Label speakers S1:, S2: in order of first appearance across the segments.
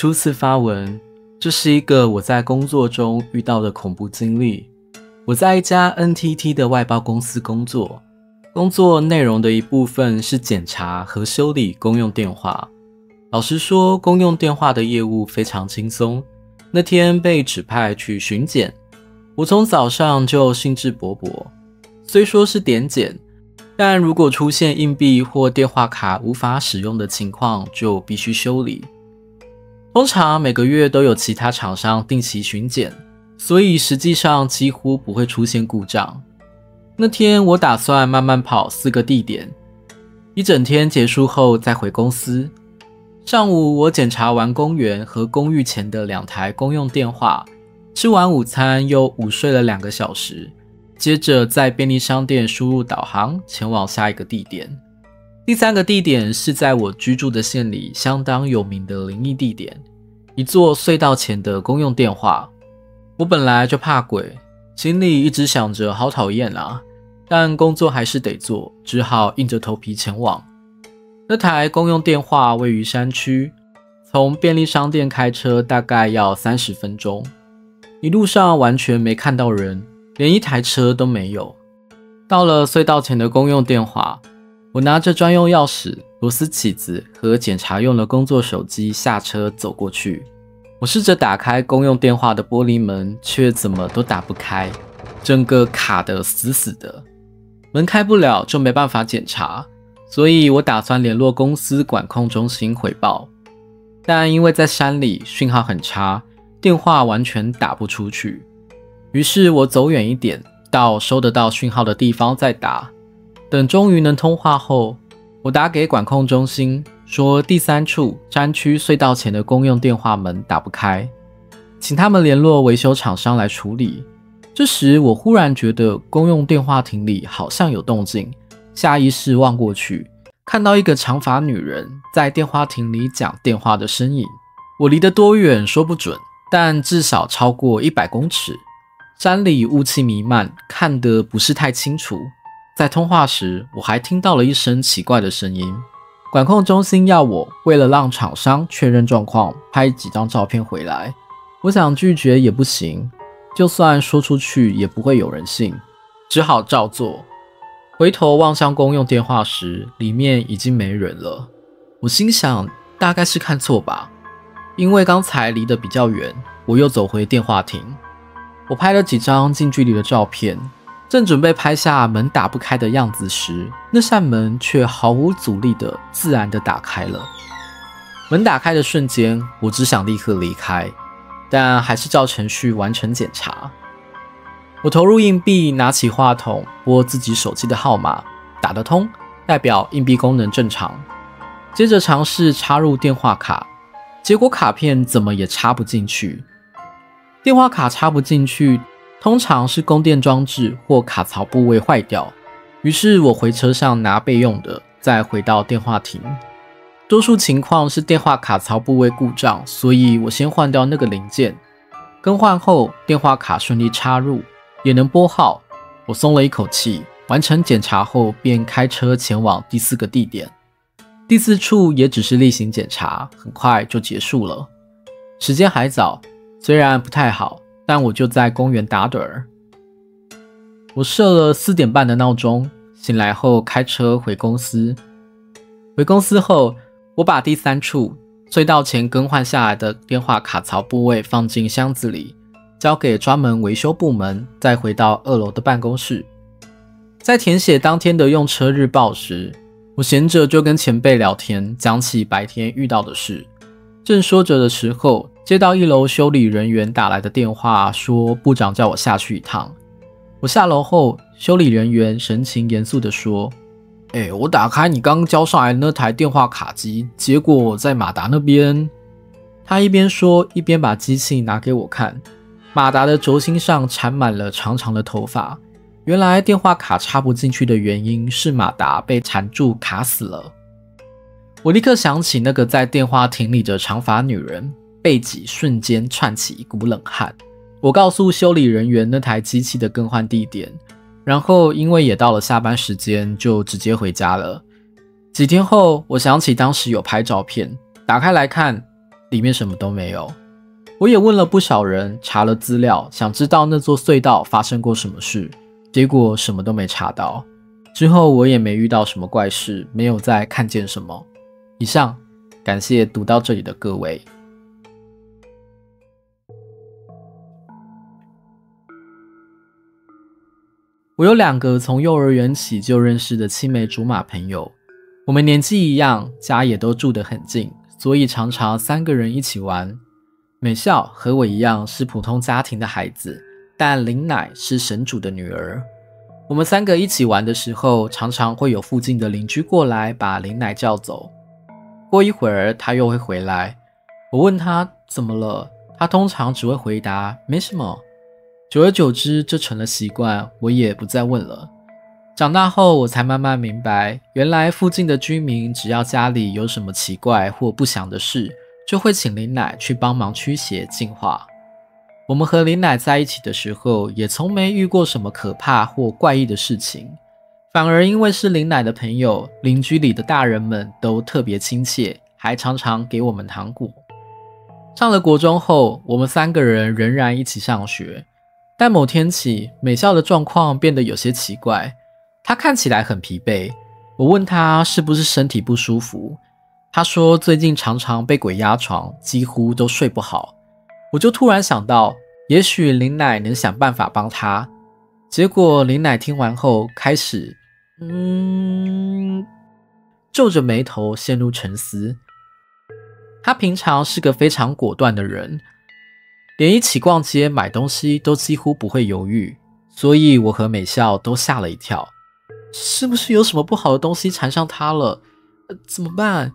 S1: 初次发文，这是一个我在工作中遇到的恐怖经历。我在一家 NTT 的外包公司工作，工作内容的一部分是检查和修理公用电话。老实说，公用电话的业务非常轻松。那天被指派去巡检，我从早上就兴致勃勃。虽说是点检，但如果出现硬币或电话卡无法使用的情况，就必须修理。通常每个月都有其他厂商定期巡检，所以实际上几乎不会出现故障。那天我打算慢慢跑4个地点，一整天结束后再回公司。上午我检查完公园和公寓前的2台公用电话，吃完午餐又午睡了2个小时，接着在便利商店输入导航前往下一个地点。第3个地点是在我居住的县里相当有名的灵异地点，一座隧道前的公用电话。我本来就怕鬼，心里一直想着好讨厌啊，但工作还是得做，只好硬着头皮前往。那台公用电话位于山区，从便利商店开车大概要30分钟，一路上完全没看到人，连一台车都没有。到了隧道前的公用电话，我拿着专用钥匙、螺丝起子和检查用的工作手机下车走过去。我试着打开公用电话的玻璃门，却怎么都打不开，整个卡得死死的。门开不了就没办法检查，所以我打算联络公司管控中心汇报。但因为在山里讯号很差，电话完全打不出去。于是我走远一点，到收得到讯号的地方再打。等终于能通话后，我打给管控中心，说第3处山区隧道前的公用电话门打不开，请他们联络维修厂商来处理。这时我忽然觉得公用电话亭里好像有动静，下意识望过去，看到一个长发女人在电话亭里讲电话的身影。我离得多远说不准，但至少超过100公尺。山里雾气弥漫，看得不是太清楚。在通话时，我还听到了一声奇怪的声音。管控中心要我为了让厂商确认状况，拍几张照片回来。我想拒绝也不行，就算说出去也不会有人信，只好照做。回头望向公用电话时，里面已经没人了。我心想，大概是看错吧。因为刚才离得比较远，我又走回电话亭。我拍了几张近距离的照片，正准备拍下门打不开的样子时，那扇门却毫无阻力的自然的打开了。门打开的瞬间，我只想立刻离开，但还是照程序完成检查。我投入硬币，拿起话筒拨自己手机的号码，打得通，代表硬币功能正常。接着尝试插入电话卡，结果卡片怎么也插不进去。电话卡插不进去，通常是供电装置或卡槽部位坏掉。于是我回车上拿备用的，再回到电话亭。多数情况是电话卡槽部位故障，所以我先换掉那个零件。更换后，电话卡顺利插入，也能拨号。我松了一口气，完成检查后便开车前往第4个地点。第4处也只是例行检查，很快就结束了。时间还早，虽然不太好，但我就在公园打盹儿。我设了4点半的闹钟，醒来后开车回公司。回公司后，我把第3处隧道前更换下来的电话卡槽部位放进箱子里，交给专门维修部门，再回到2楼的办公室。在填写当天的用车日报时，我闲着就跟前辈聊天，讲起白天遇到的事。正说着的时候，接到1楼修理人员打来的电话，说部长叫我下去一趟。我下楼后，修理人员神情严肃地说：我打开你刚交上来的那台电话卡机，结果在马达那边。他一边说，一边把机器拿给我看。马达的轴心上缠满了长长的头发，原来电话卡插不进去的原因是马达被缠住卡死了。我立刻想起那个在电话亭里的长发女人，背脊瞬间窜起一股冷汗。我告诉修理人员那台机器的更换地点，然后因为也到了下班时间，就直接回家了。几天后，我想起当时有拍照片，打开来看，里面什么都没有。我也问了不少人，查了资料，想知道那座隧道发生过什么事，结果什么都没查到。之后我也没遇到什么怪事，没有再看见什么。以上，感谢读到这里的各位。我有2个从幼儿园起就认识的青梅竹马朋友，我们年纪一样，家也都住得很近，所以常常3个人一起玩。美笑和我一样是普通家庭的孩子，但林乃是神主的女儿。我们3个一起玩的时候，常常会有附近的邻居过来把林乃叫走。过一会儿他又会回来，我问他怎么了，他通常只会回答没什么。久而久之，这成了习惯，我也不再问了。长大后我才慢慢明白，原来附近的居民只要家里有什么奇怪或不祥的事，就会请林乃去帮忙驱邪净化。我们和林乃在一起的时候，也从没遇过什么可怕或怪异的事情，反而因为是林乃的朋友，邻居里的大人们都特别亲切，还常常给我们糖果。上了国中后，我们3个人仍然一起上学，但某天起，美笑的状况变得有些奇怪，她看起来很疲惫。我问她是不是身体不舒服，她说最近常常被鬼压床，几乎都睡不好。我就突然想到，也许林乃能想办法帮她。结果林乃听完后开始皱着眉头陷入沉思。她平常是个非常果断的人，连一起逛街买东西都几乎不会犹豫，所以我和美笑都吓了一跳。是不是有什么不好的东西缠上她了？怎么办？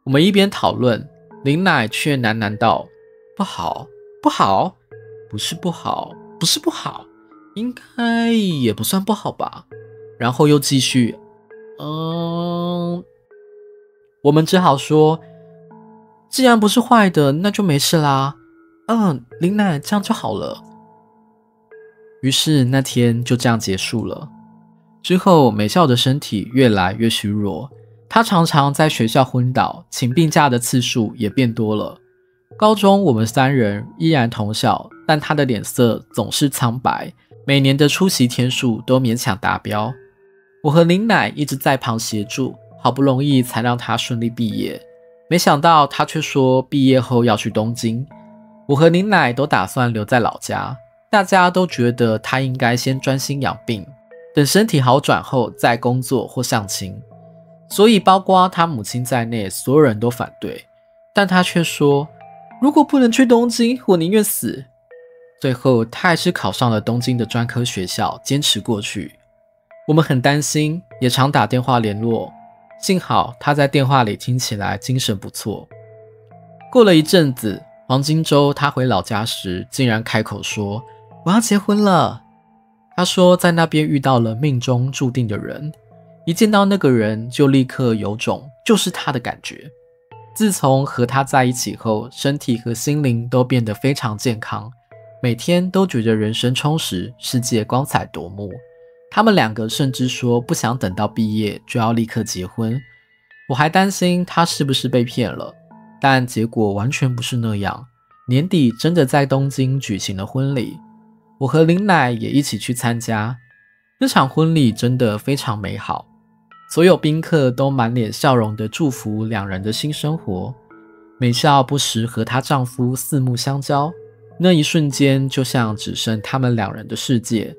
S1: 我们一边讨论，林乃却喃喃道：不好，不好，不是不好，不是不好，应该也不算不好吧。然后又继续，我们只好说，既然不是坏的，那就没事啦。林乃，这样就好了。于是那天就这样结束了。之后美笑的身体越来越虚弱，她常常在学校昏倒，请病假的次数也变多了。高中我们3人依然同校，但她的脸色总是苍白，每年的出席天数都勉强达标。我和林乃一直在旁协助，好不容易才让她顺利毕业。没想到她却说毕业后要去东京。我和林乃都打算留在老家，大家都觉得她应该先专心养病，等身体好转后再工作或相亲。所以包括她母亲在内，所有人都反对，但她却说，如果不能去东京，我宁愿死。最后她还是考上了东京的专科学校，坚持过去。我们很担心，也常打电话联络，幸好她在电话里听起来精神不错。过了一阵子，黄金周她回老家时，竟然开口说我要结婚了。她说在那边遇到了命中注定的人，一见到那个人就立刻有种就是他的感觉。自从和他在一起后，身体和心灵都变得非常健康，每天都觉得人生充实，世界光彩夺目。他们2个甚至说不想等到毕业就要立刻结婚。我还担心他是不是被骗了，但结果完全不是那样。年底真的在东京举行了婚礼，我和林乃也一起去参加。那场婚礼真的非常美好，所有宾客都满脸笑容地祝福2人的新生活。美笑不时和她丈夫四目相交，那一瞬间就像只剩他们2人的世界。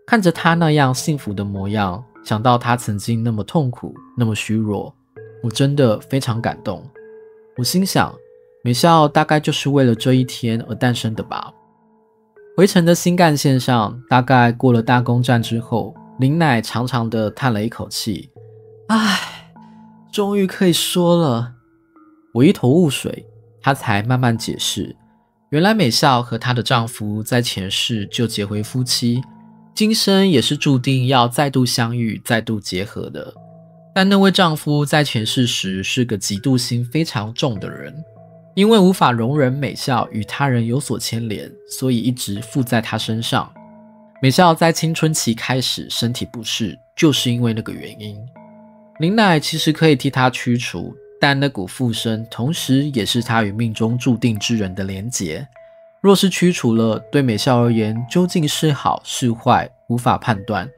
S1: 看着她那样幸福的模样，想到她曾经那么痛苦，那么虚弱，我真的非常感动。我心想，美笑大概就是为了这一天而诞生的吧。回程的新干线上，大概过了大宫站之后，林乃长长的叹了一口气，唉，终于可以说了。我一头雾水，她才慢慢解释，原来美笑和她的丈夫在前世就结为夫妻，今生也是注定要再度相遇，再度结合的。但那位丈夫在前世时是个嫉妒心非常重的人，因为无法容忍美笑与他人有所牵连，所以一直附在她身上。美笑在青春期开始身体不适，就是因为那个原因。林乃其实可以替她驱除，但那股附身同时也是他与命中注定之人的连结。若是驱除了，对美咲而言究竟是好是坏，无法判断，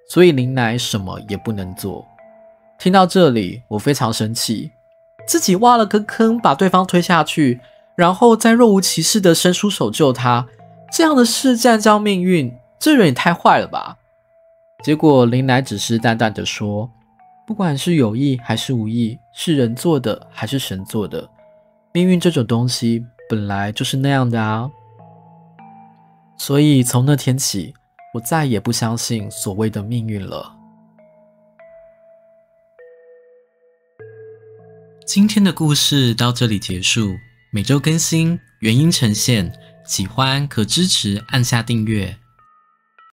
S1: 所以林乃什么也不能做。听到这里，我非常生气，自己挖了个坑，把对方推下去，然后再若无其事地伸出手救他，这样的事竟然叫命运，这人也太坏了吧。结果林乃只是淡淡地说，不管是有意还是无意，是人做的还是神做的，命运这种东西本来就是那样的啊。所以从那天起，我再也不相信所谓的命运了。今天的故事到这里结束，每周更新，原音呈现。喜欢可支持按下订阅，